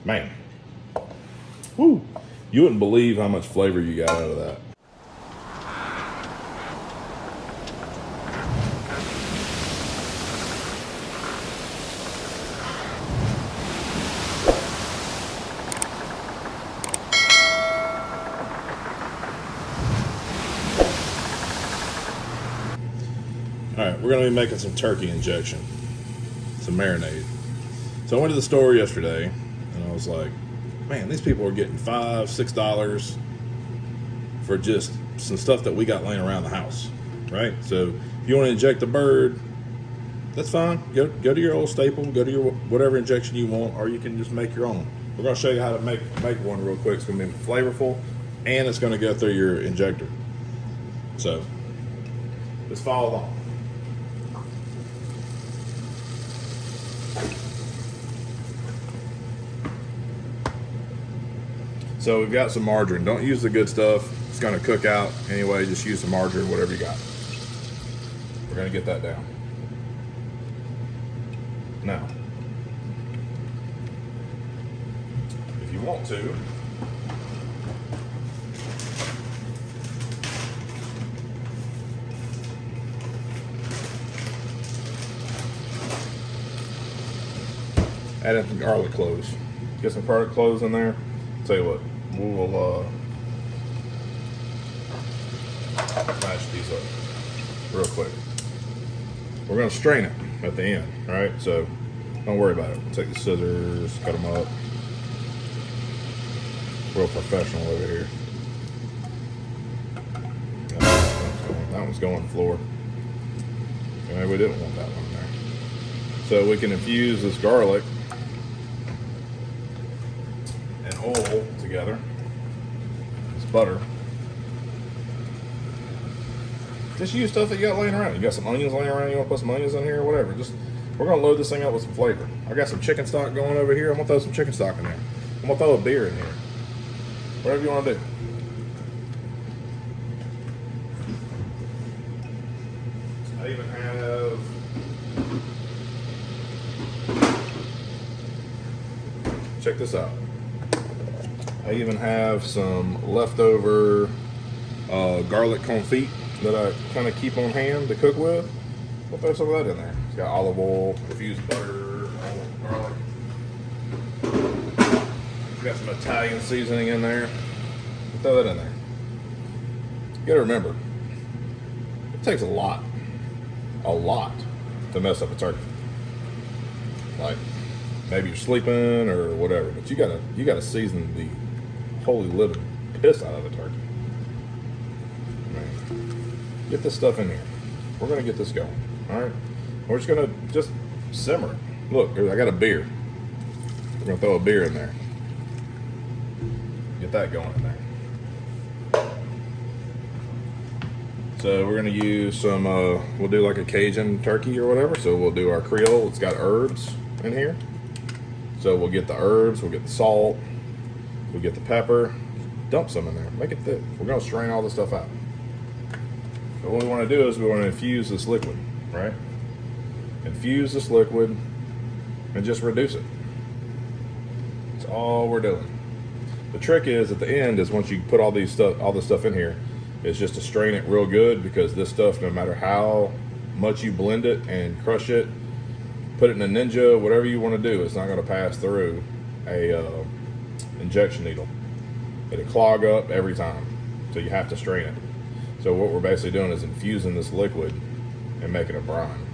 Man, woo! You wouldn't believe how much flavor you got out of that. All right, we're going to be making some turkey injection, some marinade. So I went to the store yesterday, and I was like, man, these people are getting $5, $6 for just some stuff that we got laying around the house, right? So if you want to inject a bird, that's fine. Go to your old staple, go to your whatever injection you want, or you can just make your own. We're going to show you how to make one real quick. It's going to be flavorful, and it's going to go through your injector. So just follow along. So we've got some margarine. Don't use the good stuff. It's going to cook out anyway. Just use some margarine, whatever you got. We're going to get that down. Now, if you want to, add in some garlic cloves. Get some garlic cloves in there. Tell you what, we'll mash these up real quick. We're going to strain it at the end, all right? So don't worry about it. Take the scissors, cut them up. Real professional over here. That one's going to the floor. Okay, we didn't want that one there. So we can infuse this garlic and oil together. It's butter. Just use stuff that you got laying around. You got some onions laying around, you want to put some onions in here or whatever. We're going to load this thing up with some flavor. I got some chicken stock going over here. I'm going to throw some chicken stock in there. I'm going to throw a beer in here. Whatever you want to do. I even have check this out. I even have some leftover garlic confit that I kind of keep on hand to cook with. We'll throw some of that in there. It's got olive oil, infused butter, garlic. Got some Italian seasoning in there. We'll throw that in there. You gotta remember, it takes a lot to mess up a turkey. Like maybe you're sleeping or whatever, but you gotta season the holy living piss out of the turkey. Man, get this stuff in here. We're gonna get this going. All right, we're just gonna simmer it. Look, I got a beer. We're gonna throw a beer in there. Get that going in there. So we're gonna use some. We'll do like a Cajun turkey or whatever. So we'll do our Creole. It's got herbs in here. So we'll get the herbs. We'll get the salt. We'll get the pepper. Dump some in there. Make it thick. We're gonna strain all this stuff out. So what we want to do is we want to infuse this liquid, right? Infuse this liquid and just reduce it. That's all we're doing. The trick is at the end is once you put all this stuff in here, is just to strain it real good, because this stuff, no matter how much you blend it and crush it, put it in a Ninja, whatever you want to do, it's not going to pass through a injection needle. It'll clog up every time, so you have to strain it. So what we're basically doing is infusing this liquid and making a brine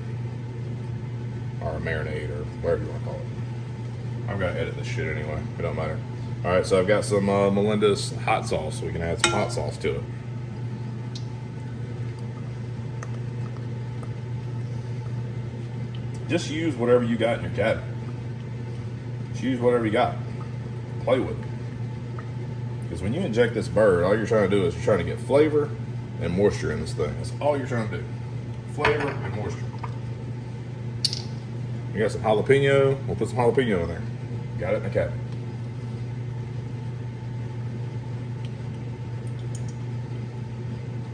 or a marinade or whatever you want to call it. I'm going to edit this shit anyway. It don't matter. All right, so I've got some Melinda's hot sauce. So we can add some hot sauce to it. Just use whatever you got in your cabinet. Just use whatever you got. Play with it. Because when you inject this bird, all you're trying to do is you're trying to get flavor and moisture in this thing. That's all you're trying to do. Flavor and moisture. You got some jalapeno. We'll put some jalapeno in there. Got it in the cabinet.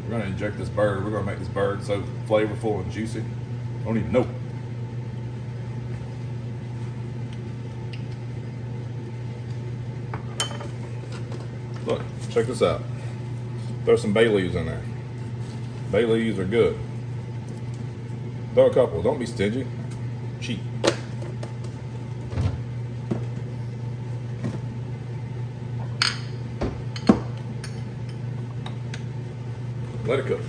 We're going to inject this bird. We're going to make this bird so flavorful and juicy. I don't even know. check this out. Throw some bay leaves in there. Bay leaves are good. Throw a couple. Don't be stingy. Cheap. Let it cook.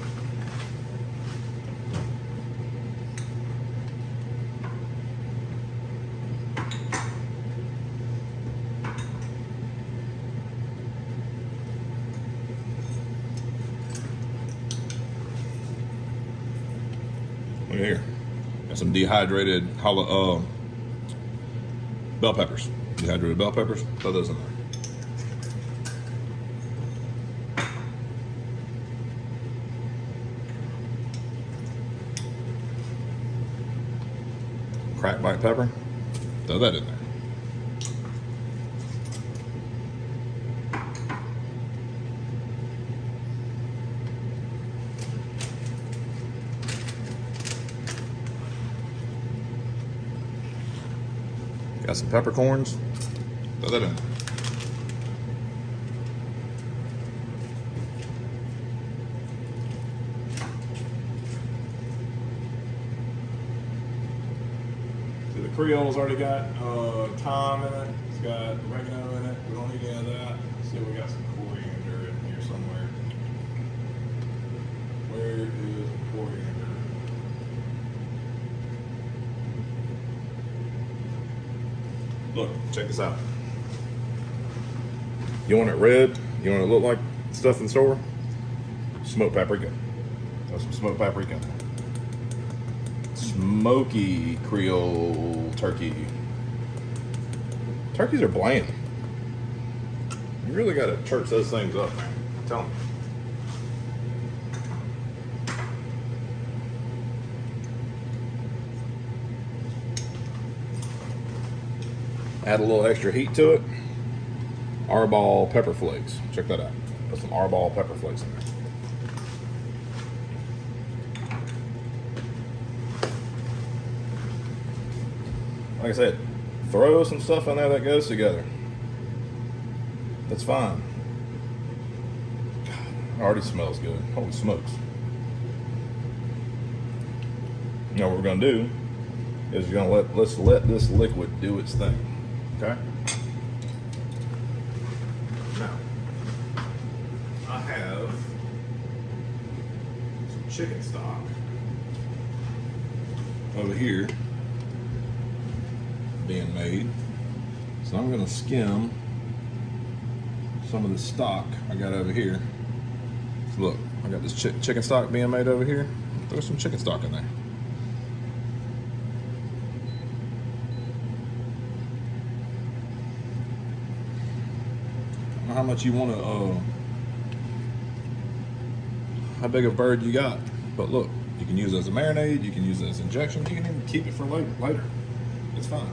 Look at here. Got some dehydrated bell peppers. Dehydrated bell peppers. Throw those in there. Cracked black pepper. Throw that in there. Got some peppercorns. Throw that in. So the Creole's already got thyme in it. It's got oregano in it. We don't need any of that. See, we got some coriander in here somewhere. Where is the coriander? Look, check this out. You want it red? You want it to look like stuff in the store? Smoked paprika. Throw some smoked paprika. Smoky Creole turkey. Turkeys are bland. You really got to church those things up, man. Tell them. Add a little extra heat to it. Arbol pepper flakes. Check that out. Put some Arbol pepper flakes in there. Like I said, throw some stuff in there that goes together. That's fine. God, it already smells good. Holy smokes. Now what we're gonna do is we're gonna let's let this liquid do its thing. Okay? Now, I have some chicken stock over here being made. So I'm going to skim some of the stock I got over here. So look, I got this chicken stock being made over here. Throw some chicken stock in there. How much you want to, how big a bird you got. But look, you can use it as a marinade, you can use it as injection, you can even keep it for later. It's fine.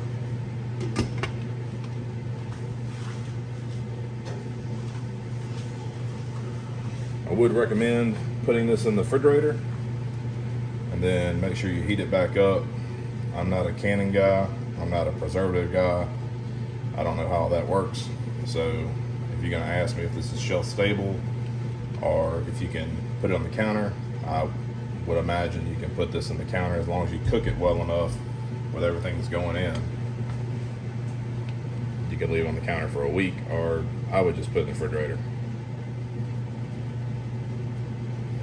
I would recommend putting this in the refrigerator and then make sure you heat it back up. I'm not a canning guy, I'm not a preservative guy. I don't know how that works. So if you're gonna ask me if this is shelf stable or if you can put it on the counter, I would imagine you can put this in the counter as long as you cook it well enough with everything that's going in. You can leave it on the counter for a week, or I would just put it in the refrigerator.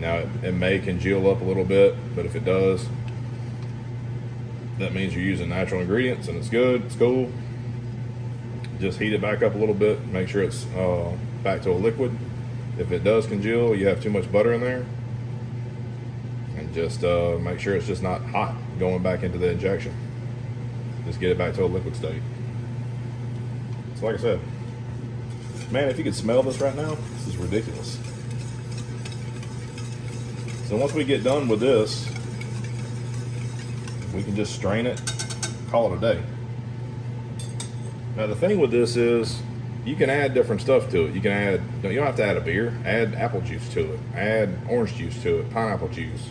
Now it may congeal up a little bit, but if it does, that means you're using natural ingredients and it's good, it's cool. Just heat it back up a little bit, make sure it's back to a liquid. If it does congeal, you have too much butter in there, and just make sure it's just not hot going back into the injection. Just get it back to a liquid state. So like I said, man, if you could smell this right now, this is ridiculous. So once we get done with this, we can just strain it, call it a day. Now the thing with this is, you can add different stuff to it. You don't have to add a beer. Add apple juice to it. Add orange juice to it. Pineapple juice.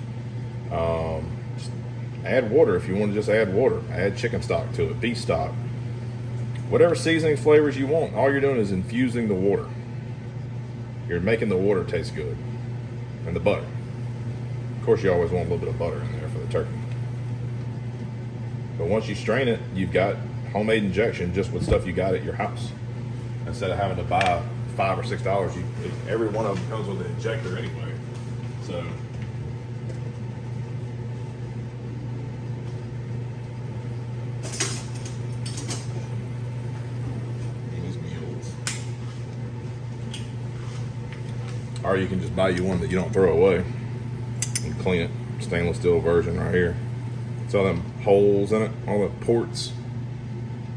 Add water if you want to just add water. Add chicken stock to it. Beef stock. Whatever seasoning flavors you want. All you're doing is infusing the water. you're making the water taste good and the butter. Of course, you always want a little bit of butter in there for the turkey. But once you strain it, you've got homemade injection just with stuff you got at your house. Instead of having to buy $5 or $6, every one of them comes with an injector anyway. So these meals. Or you can just buy you one that you don't throw away and clean it. Stainless steel version right here. It's all them holes in it, all the ports.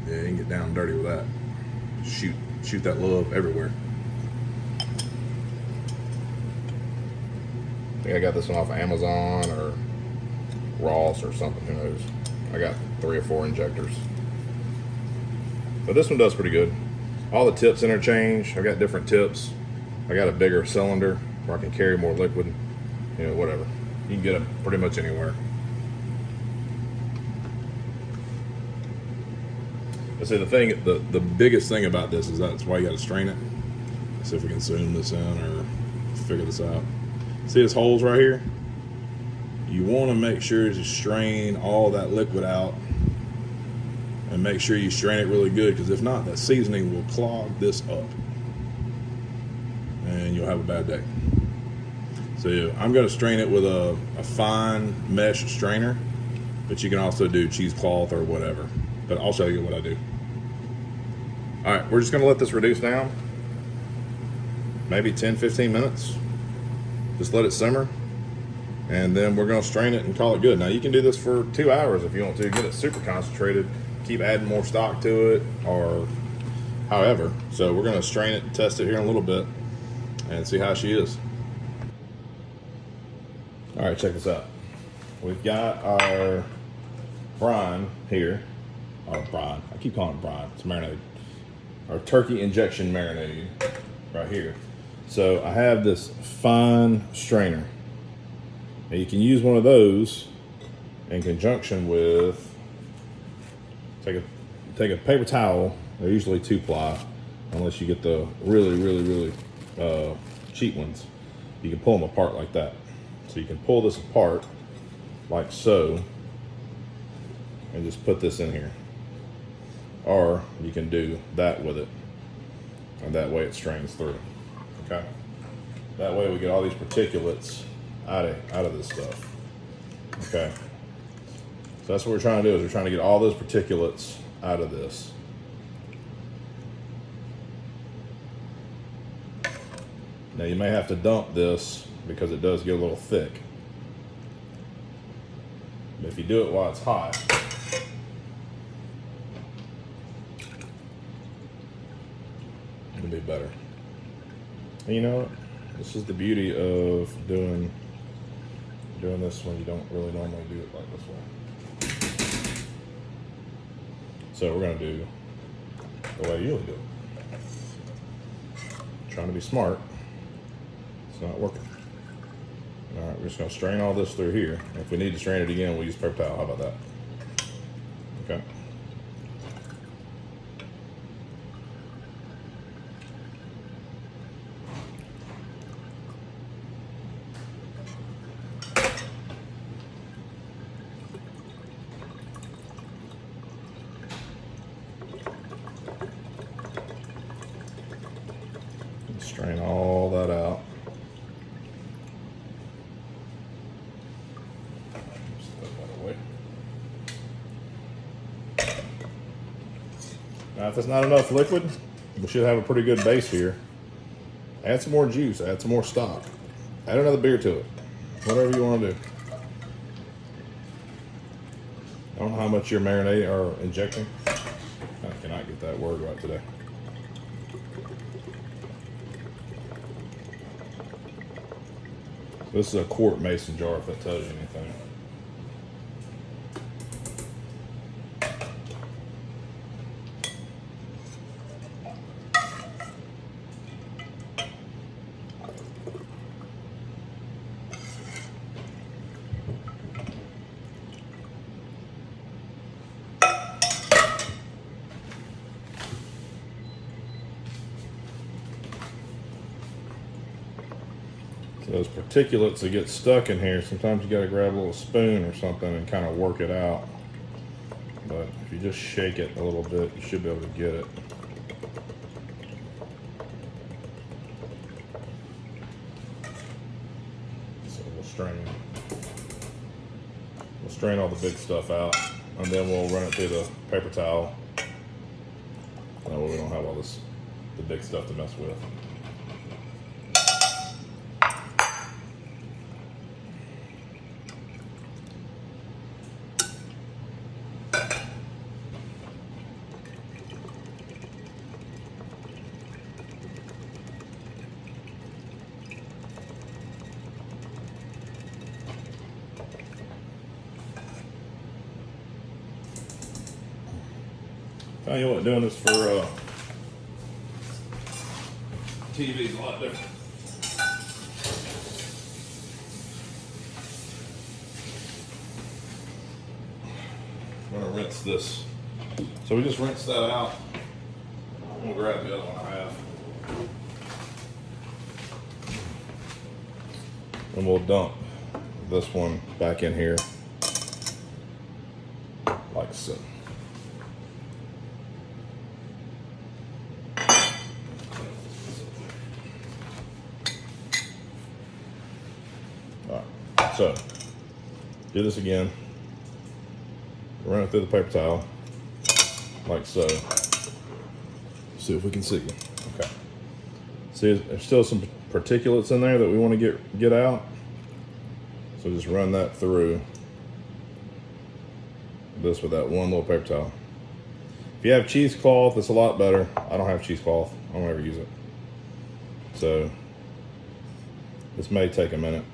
Yeah, you can get down dirty with that. Shoot that love everywhere. I think I got this one off of Amazon or Ross or something, who knows. I got 3 or 4 injectors. But this one does pretty good. All the tips interchange. I've got different tips. I got a bigger cylinder where I can carry more liquid. You know, whatever. You can get them pretty much anywhere. I say the biggest thing about this is that's why you got to strain it. Let's see if we can zoom this in or figure this out. See these holes right here? You want to make sure you strain all that liquid out and make sure you strain it really good, because if not, that seasoning will clog this up and you'll have a bad day. So I'm going to strain it with a fine mesh strainer, but you can also do cheesecloth or whatever. But I'll show you what I do. All right, we're just going to let this reduce down. Maybe 10-15 minutes. Just let it simmer. And then we're going to strain it and call it good. Now, you can do this for 2 hours if you want to. Get it super concentrated. Keep adding more stock to it or however. So we're going to strain it and test it here in a little bit and see how she is. All right, check this out. We've got our brine here. Or brine. I keep calling it brine. It's marinade. Our turkey injection marinade right here. So I have this fine strainer. Now you can use one of those in conjunction with, take a paper towel. They're usually 2-ply, unless you get the really cheap ones. You can pull them apart like that. So you can pull this apart like so and just put this in here. Or you can do that with it, and that way it strains through. Okay, that way we get all these particulates out of this stuff. Okay, so that's what we're trying to do, is we're trying to get all those particulates out of this. Now you may have to dump this because it does get a little thick, but if you do it while it's hot, it'll be better. And you know what? This is the beauty of doing this when you don't really normally do it like this way. So we're gonna do the way you usually do it. Trying to be smart. It's not working. All right, we're just gonna strain all this through here. If we need to strain it again, we'll use paper towel. How about that? Okay. Strain all that out. Just put that away. Now, if it's not enough liquid, we should have a pretty good base here. Add some more juice, add some more stock. Add another beer to it. Whatever you want to do. I don't know how much you're marinating or injecting. I cannot get that word right today. This is a quart mason jar, if that tells you anything. those particulates that get stuck in here, sometimes you got to grab a little spoon or something and kind of work it out. But if you just shake it a little bit, you should be able to get it. So we'll strain all the big stuff out, and then we'll run it through the paper towel. That way we don't have all the big stuff to mess with. Tell you what, doing this for TV is a lot different. I'm gonna rinse this. So we just rinsed that out. I'm gonna grab the other one I have. And we'll dump this one back in here like so. So, do this again. Run it through the paper towel, like so. See if we can see. Okay. See, there's still some particulates in there that we want to get out. So just run that through this with that one little paper towel. If you have cheesecloth, it's a lot better. I don't have cheesecloth. I don't ever use it. So this may take a minute.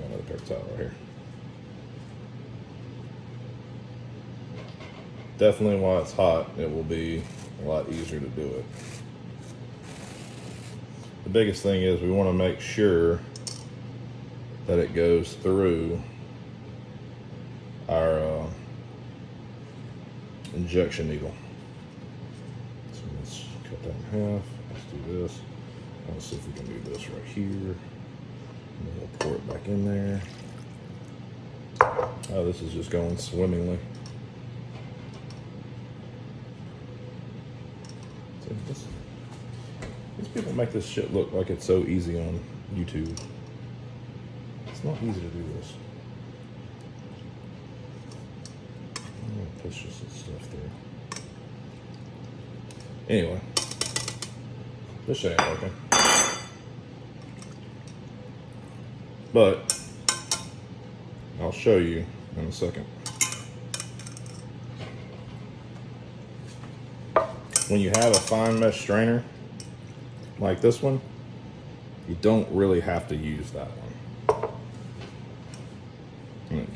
Another paper towel right here. Definitely while it's hot, it will be a lot easier to do it. The biggest thing is we want to make sure that it goes through our injection needle. So let's cut that in half. Let's do this. Let's see if we can do this right here. And then we'll pour it back in there. Oh, this is just going swimmingly. See, these people make this shit look like it's so easy on YouTube. It's not easy to do this. I'm gonna push this stuff through. Anyway, this shit ain't working. But I'll show you in a second. When you have a fine mesh strainer like this one, you don't really have to use that one.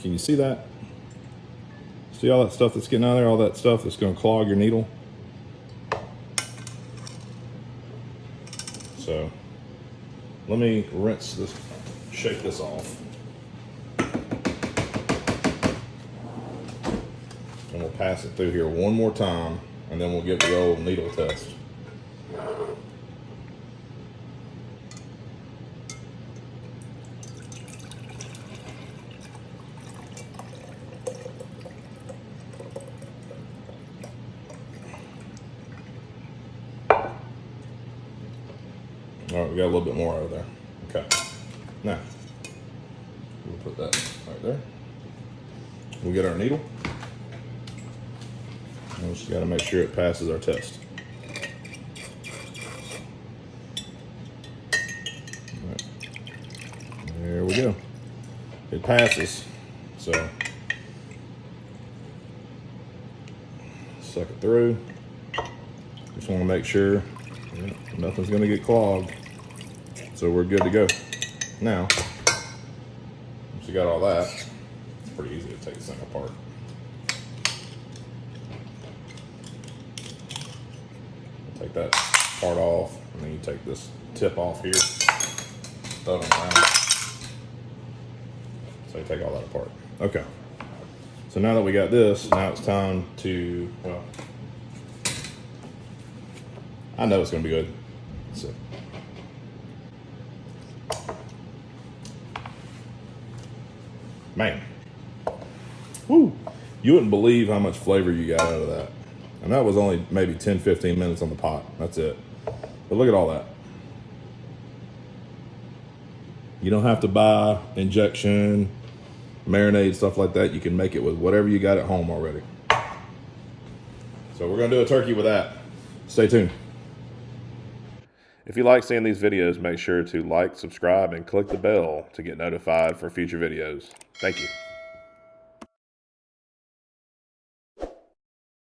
Can you see that? See all that stuff that's getting out of there? All that stuff that's going to clog your needle? So let me rinse this. Shake this off. And we'll pass it through here one more time, and then we'll get the old needle test. All right, we got a little bit more over there. Okay. Now, we'll put that right there. We'll get our needle. And we just got to make sure it passes our test. All right. There we go. It passes. So, suck it through. Just want to make sure nothing's going to get clogged. So we're good to go. Now, once you got all that, it's pretty easy to take this thing apart. Take that part off, and then you take this tip off here, throw it around. So you take all that apart. Okay. So now that we got this, now it's time to, well, I know it's going to be good. Let's see. Man. Woo. You wouldn't believe how much flavor you got out of that. And that was only maybe 10, 15 minutes on the pot. That's it. But look at all that. You don't have to buy injection, marinade, stuff like that. You can make it with whatever you got at home already. So we're going to do a turkey with that. Stay tuned. If you like seeing these videos, make sure to like, subscribe, and click the bell to get notified for future videos. Thank you.